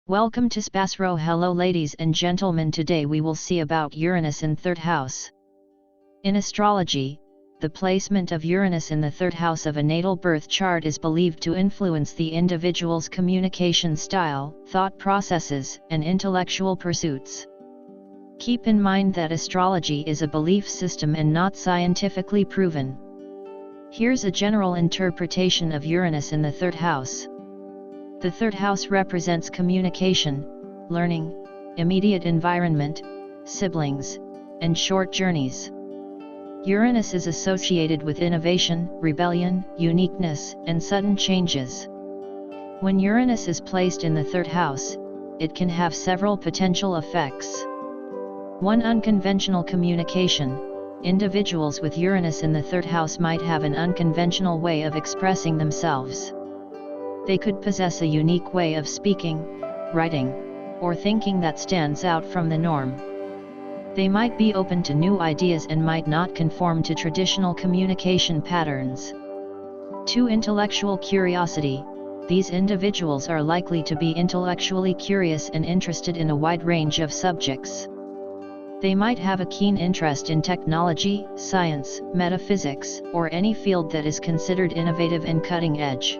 Welcome to SPASRO. Hello ladies and gentlemen, today we will see about Uranus in third house. In astrology, the placement of Uranus in the third house of a natal birth chart is believed to influence the individual's communication style, thought processes, and intellectual pursuits. Keep in mind that astrology is a belief system and not scientifically proven. Here's a general interpretation of Uranus in the third house. The third house represents communication, learning, immediate environment, siblings, and short journeys. Uranus is associated with innovation, rebellion, uniqueness, and sudden changes. When Uranus is placed in the third house, it can have several potential effects. 1. Unconventional communication. Individuals with Uranus in the third house might have an unconventional way of expressing themselves. They could possess a unique way of speaking, writing, or thinking that stands out from the norm. They might be open to new ideas and might not conform to traditional communication patterns. 2. Intellectual curiosity. These individuals are likely to be intellectually curious and interested in a wide range of subjects. They might have a keen interest in technology, science, metaphysics, or any field that is considered innovative and cutting edge.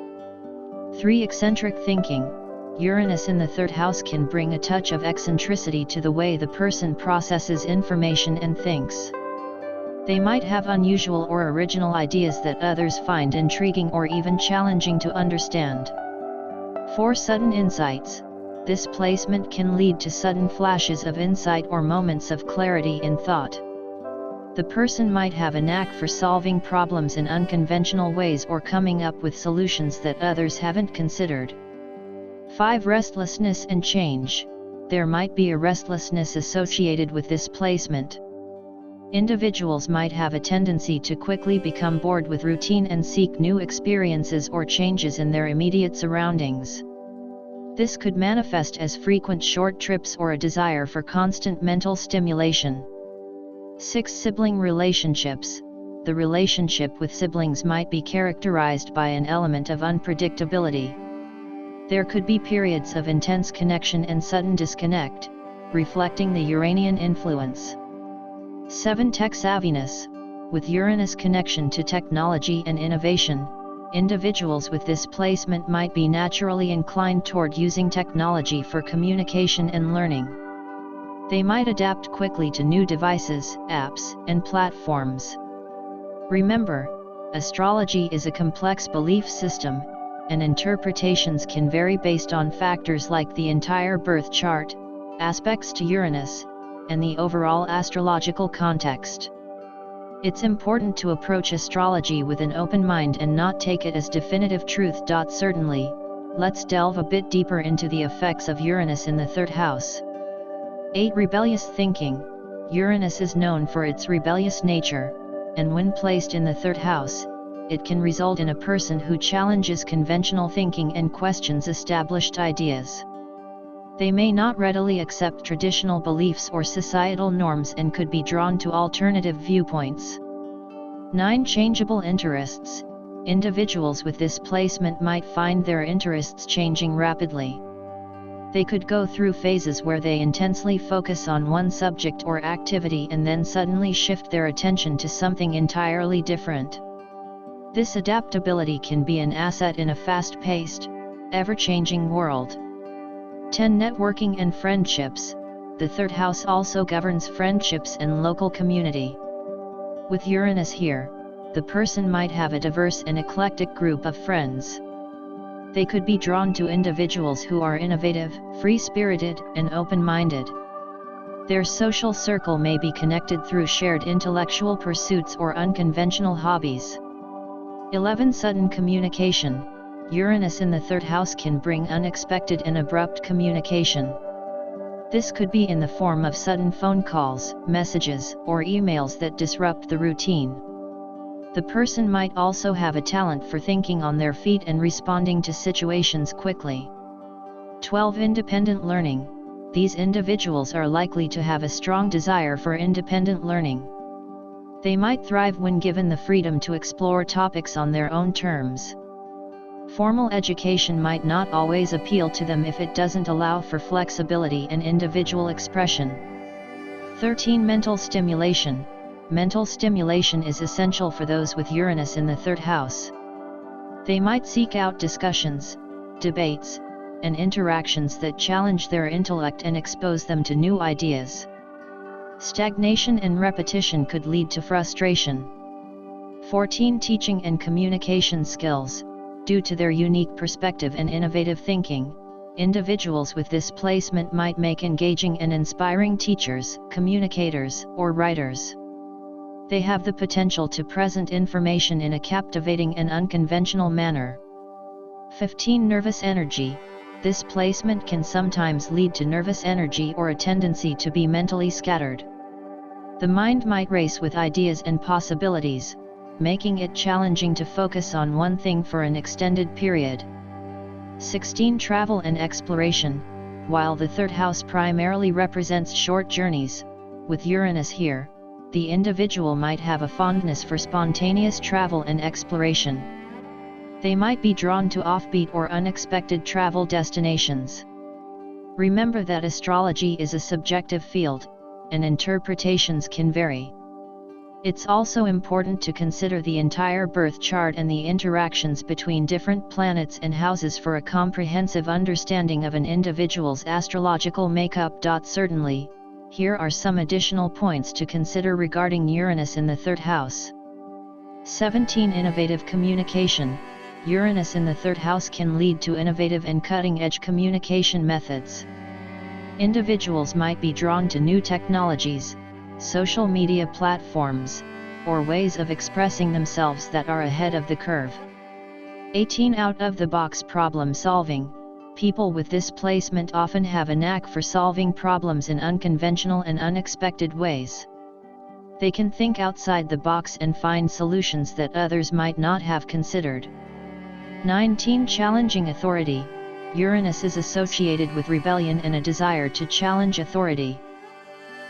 3. Eccentric thinking. Uranus in the third house can bring a touch of eccentricity to the way the person processes information and thinks. They might have unusual or original ideas that others find intriguing or even challenging to understand. 4. Sudden insights. This placement can lead to sudden flashes of insight or moments of clarity in thought. The person might have a knack for solving problems in unconventional ways or coming up with solutions that others haven't considered. 5. Restlessness and change. There might be a restlessness associated with this placement. Individuals might have a tendency to quickly become bored with routine and seek new experiences or changes in their immediate surroundings. This could manifest as frequent short trips or a desire for constant mental stimulation. 6. Sibling relationships. The relationship with siblings might be characterized by an element of unpredictability. There could be periods of intense connection and sudden disconnect, reflecting the Uranian influence. 7. Tech savviness. With Uranus connection to technology and innovation, individuals with this placement might be naturally inclined toward using technology for communication and learning. They might adapt quickly to new devices, apps, and platforms. Remember, astrology is a complex belief system, and interpretations can vary based on factors like the entire birth chart, aspects to Uranus, and the overall astrological context. It's important to approach astrology with an open mind and not take it as definitive truth. Certainly, let's delve a bit deeper into the effects of Uranus in the third house. 8. Rebellious thinking. Uranus is known for its rebellious nature, and when placed in the third house, it can result in a person who challenges conventional thinking and questions established ideas. They may not readily accept traditional beliefs or societal norms and could be drawn to alternative viewpoints. 9. Changeable interests. Individuals with this placement might find their interests changing rapidly. They could go through phases where they intensely focus on one subject or activity and then suddenly shift their attention to something entirely different. This adaptability can be an asset in a fast-paced, ever-changing world. 10. Networking and friendships. The third house also governs friendships and local community. With Uranus here, the person might have a diverse and eclectic group of friends. They could be drawn to individuals who are innovative, free-spirited, and open-minded. Their social circle may be connected through shared intellectual pursuits or unconventional hobbies. 11. Sudden communication. Uranus in the third house can bring unexpected and abrupt communication. This could be in the form of sudden phone calls, messages, or emails that disrupt the routine. The person might also have a talent for thinking on their feet and responding to situations quickly. 12. Independent learning. These individuals are likely to have a strong desire for independent learning. They might thrive when given the freedom to explore topics on their own terms. Formal education might not always appeal to them if it doesn't allow for flexibility and individual expression. 13. Mental stimulation. Mental stimulation is essential for those with Uranus in the 3rd house. They might seek out discussions, debates, and interactions that challenge their intellect and expose them to new ideas. Stagnation and repetition could lead to frustration. 14. Teaching and communication skills. Due to their unique perspective and innovative thinking, individuals with this placement might make engaging and inspiring teachers, communicators, or writers. They have the potential to present information in a captivating and unconventional manner. 15. Nervous energy. This placement can sometimes lead to nervous energy or a tendency to be mentally scattered. The mind might race with ideas and possibilities, making it challenging to focus on one thing for an extended period. 16. Travel and exploration. While the 3rd house primarily represents short journeys, with Uranus here, the individual might have a fondness for spontaneous travel and exploration. They might be drawn to offbeat or unexpected travel destinations. Remember that astrology is a subjective field, and interpretations can vary. It's also important to consider the entire birth chart and the interactions between different planets and houses for a comprehensive understanding of an individual's astrological makeup. Certainly, here are some additional points to consider regarding Uranus in the 3rd house. 17. Innovative communication. Uranus in the 3rd house can lead to innovative and cutting-edge communication methods. Individuals might be drawn to new technologies, social media platforms, or ways of expressing themselves that are ahead of the curve. 18. Out-of-the-box problem solving. People with this placement often have a knack for solving problems in unconventional and unexpected ways. They can think outside the box and find solutions that others might not have considered. 19. Challenging authority. Uranus is associated with rebellion and a desire to challenge authority.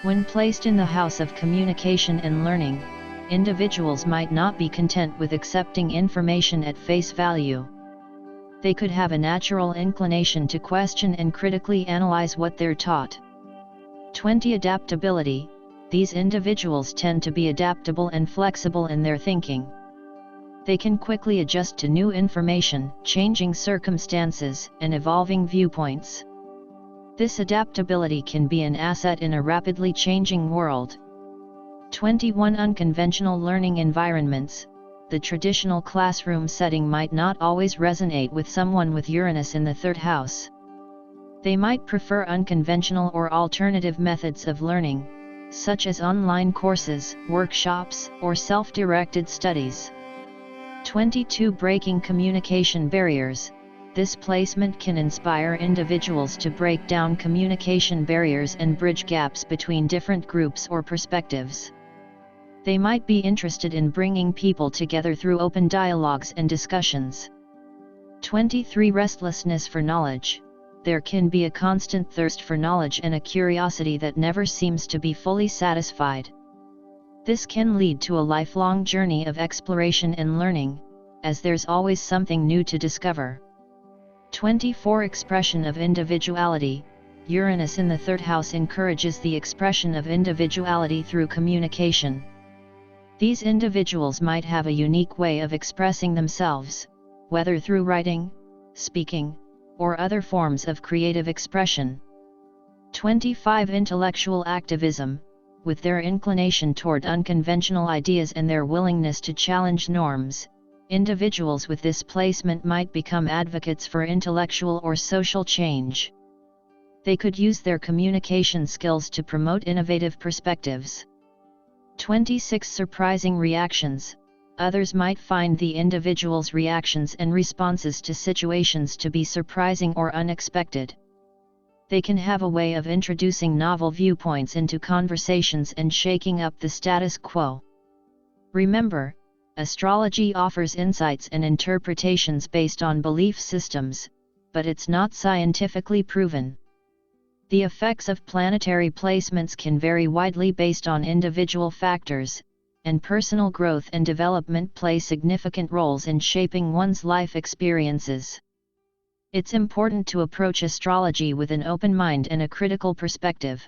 When placed in the house of communication and learning, individuals might not be content with accepting information at face value. They could have a natural inclination to question and critically analyze what they're taught. 20. Adaptability. These individuals tend to be adaptable and flexible in their thinking. They can quickly adjust to new information, changing circumstances, and evolving viewpoints. This adaptability can be an asset in a rapidly changing world. 21. Unconventional learning environments. The traditional classroom setting might not always resonate with someone with Uranus in the 3rd house. They might prefer unconventional or alternative methods of learning, such as online courses, workshops, or self-directed studies. 22. Breaking communication barriers. This placement can inspire individuals to break down communication barriers and bridge gaps between different groups or perspectives. They might be interested in bringing people together through open dialogues and discussions. 23. Restlessness for knowledge. There can be a constant thirst for knowledge and a curiosity that never seems to be fully satisfied. This can lead to a lifelong journey of exploration and learning, as there's always something new to discover. 24. Expression of individuality. Uranus in the 3rd house encourages the expression of individuality through communication. These individuals might have a unique way of expressing themselves, whether through writing, speaking, or other forms of creative expression. 25. Intellectual activism. With their inclination toward unconventional ideas and their willingness to challenge norms, individuals with this placement might become advocates for intellectual or social change. They could use their communication skills to promote innovative perspectives. 26. Surprising reactions. Others might find the individual's reactions and responses to situations to be surprising or unexpected. They can have a way of introducing novel viewpoints into conversations and shaking up the status quo. Remember, astrology offers insights and interpretations based on belief systems, but it's not scientifically proven. The effects of planetary placements can vary widely based on individual factors, and personal growth and development play significant roles in shaping one's life experiences. It's important to approach astrology with an open mind and a critical perspective.